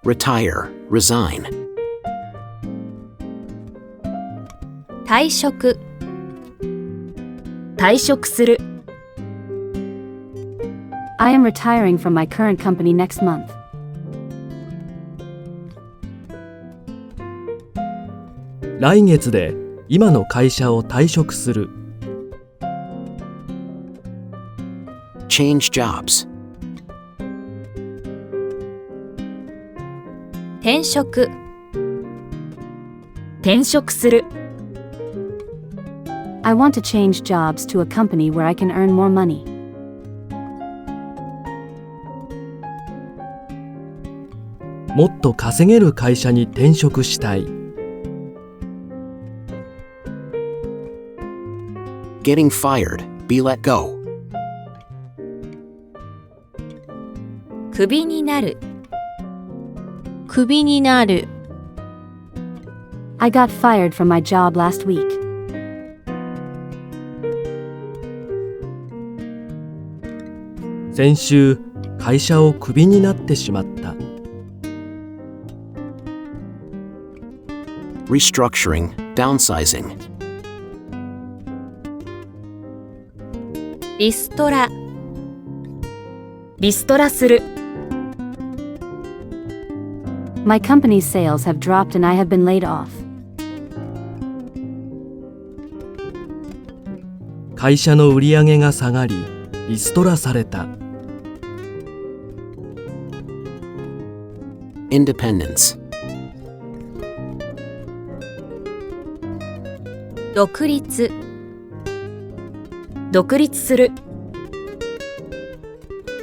retire, resign. 退職退職する I am retiring from my current company next month. 来月で今の会社を退職する。Change jobs. 転職転職する I want to change jobs to a company where I can earn more money. もっと稼げる会社に転職したい。Getting fired, be let go. クビになるクビになる I got fired from my job last week. 先週、会社をクビになってしまった。Restructuring, downsizing. リストラリストラする My company's sales have dropped and I have been laid off. 会社の売り上げが下がり、リストラされた。Independence. 独立独立する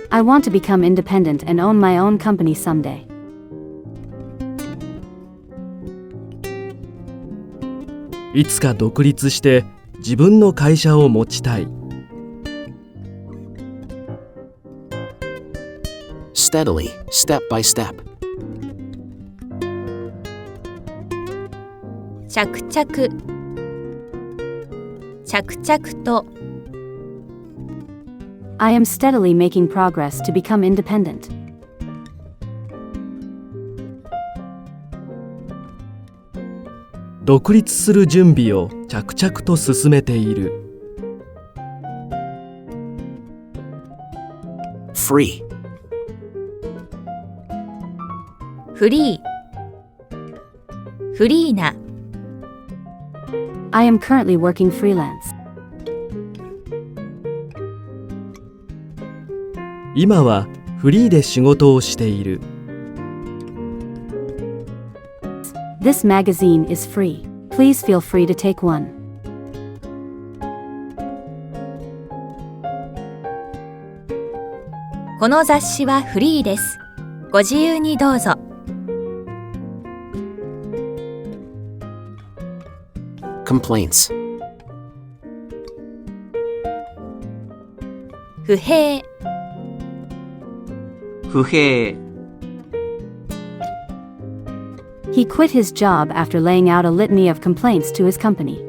I want to become independent and own my own company someday. いつか独立して自分の会社を持ちたい。Steadily, step by step. 着々着々と I am steadily making progress to become independent. 独立する準備を着々と進めている。Free. フリーフリーな I am currently working freelance. 今はフリーで仕事をしている。This magazine is free. Please feel free to take one. この雑誌はフリーです。ご自由にどうぞ。Complaints. 不平不平 He quit his job after laying out a litany of complaints to his company.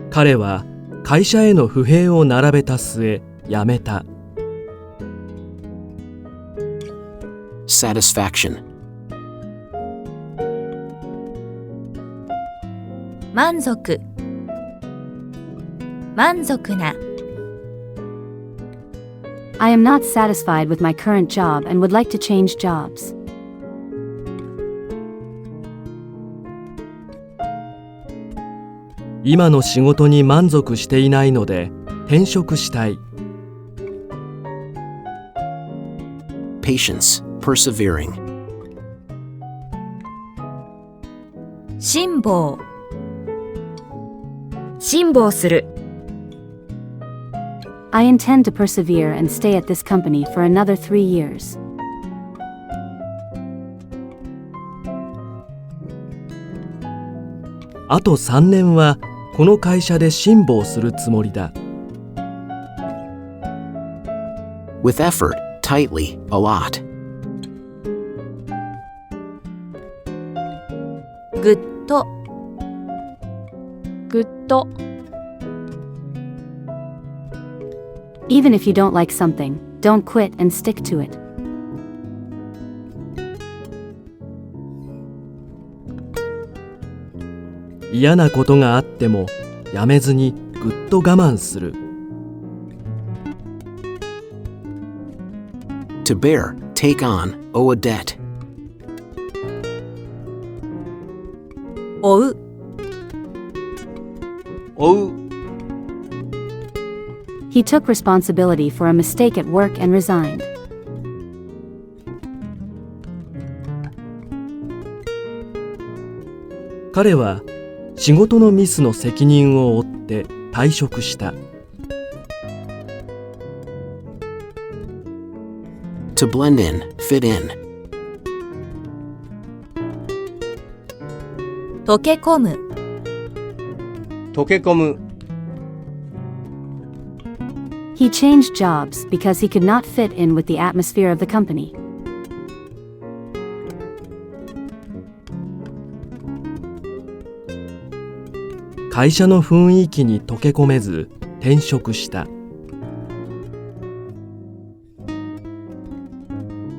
彼は会社への不平を並べた末、辞めた。Satisfaction. 満足満足な I am not satisfied with my current job and would like to change jobs. 今の仕事に満足していないので転職したい。Patience, persevering. 辛抱辛抱する I intend to persevere and stay at this company for another 3 years. あと3年はこの会社で辛抱するつもりだ。With effort, tightly, a lot. ぐっとぐっと Even if you don't like something, don't quit and stick to it. 嫌なことがあってもやめずにぐっと我慢する。To bear, take on, owe a debt. 追う、追う。 He took responsibility for a mistake at work and resigned. 彼は仕事のミスの責任を負って退職した。To blend in, fit in. 溶け込む、溶け込む。 He changed jobs because he could not fit in with the atmosphere of the company. 会社の雰囲気に溶け込めず転職した。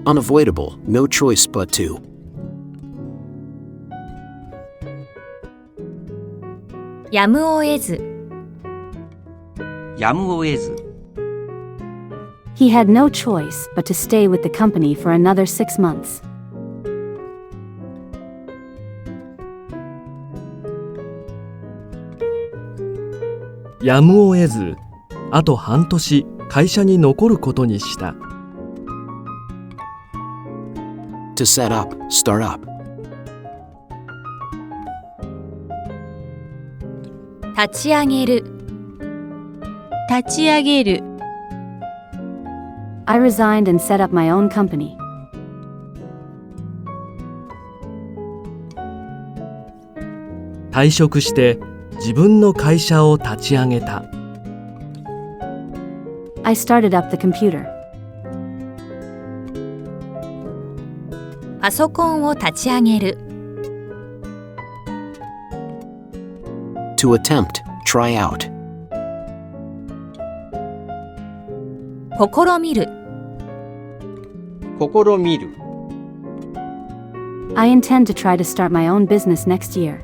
Unavoidable, no choice but to. やむを得ず、やむを得ず。 He had no choice but to stay with the company for another 6 months. やむを得ずあと半年会社に残ることにした。To set up, start up. 立ち上げる、立ち上げる。I resigned and set up my own company. 退職して自分の会社を立ち上げた。I started up the computer. パソコンを立ち上げる、 To attempt, try out. 試みる、試みる。 I intend to try to start my own business next year.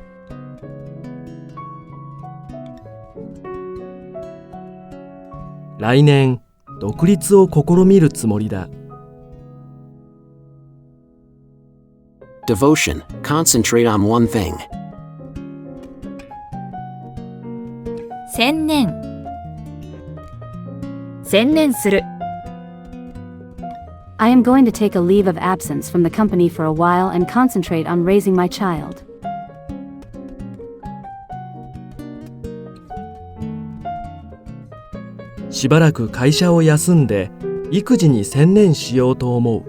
来年独立を試みるつもりだ。Devotion, concentrate on one thing. 専念、専念する、 I am going to take a leave of absence from the company for a while and concentrate on raising my child. しばらく会社を休んで育児に専念しようと思う。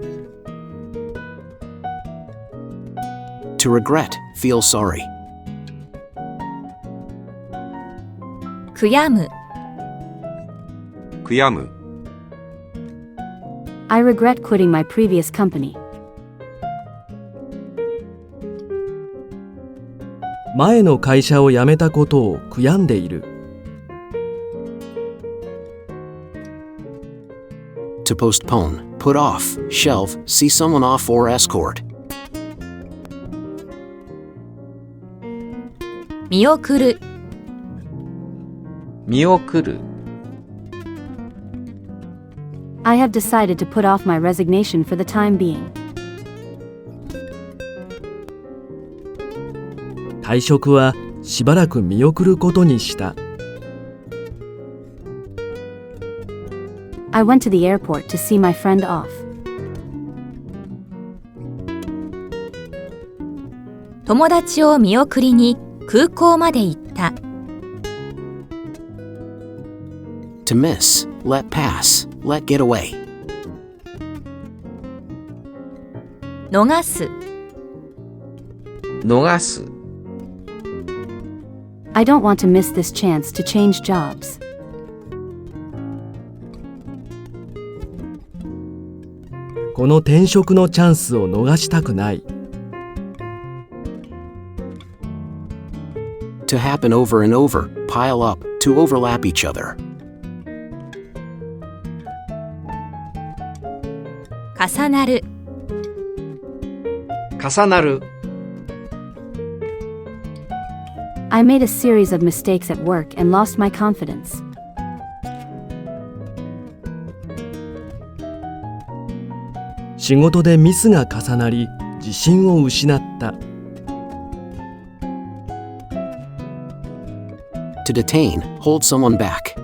To regret, feel sorry. 悔やむ、悔やむ。 I regret quitting my previous company. 前の会社を辞めたことを悔やんでいる。To postpone, put off, shelve, see someone off or escort. 見送る、見送る。 I have decided to put off my resignation for the time being. 退職はしばらく見送ることにした。I went to the airport to see my friend off. 友達を見送りに空港まで行った。To miss, let pass, let get away. 逃す、逃す。 I don't want to miss this chance to change jobs. この転職のチャンスを逃したくない。To happen over and over, pile up, to overlap each other. 重なる、重なる。I made a series of mistakes at work and lost my confidence. 仕事でミスが重なり自信を失った。To detain, hold someone back.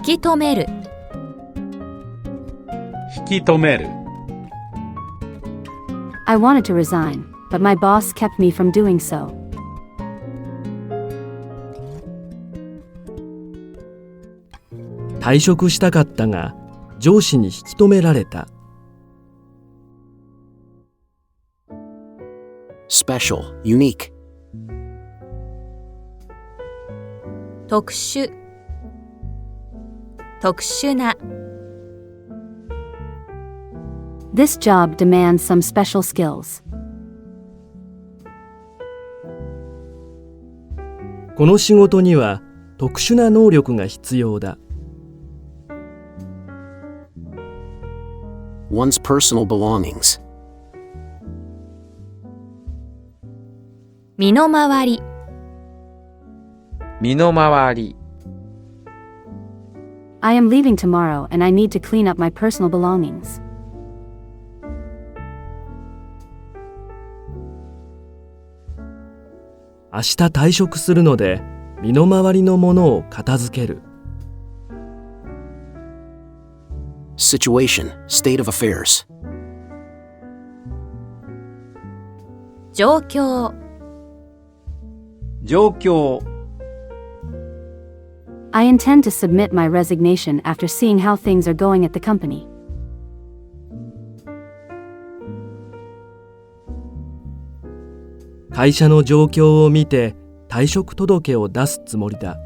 引き止める、引き止める。I wanted to resign, but my boss kept me from doing so. 退職したかったが上司に引き止められた。Special, unique. 特殊、特殊な、This job demands some special skills. この仕事には特殊な能力が必要だ。One's personal belongings. 身の回り、身の回り。I am leaving tomorrow and I need to clean up my personal belongings. 明日退職するので身の回りのものを片付ける。Situation, state of affairs. 状況、状況。I intend to submit my resignation after seeing how things are going at the company. 会社の状況を見て退職届を出すつもりだ。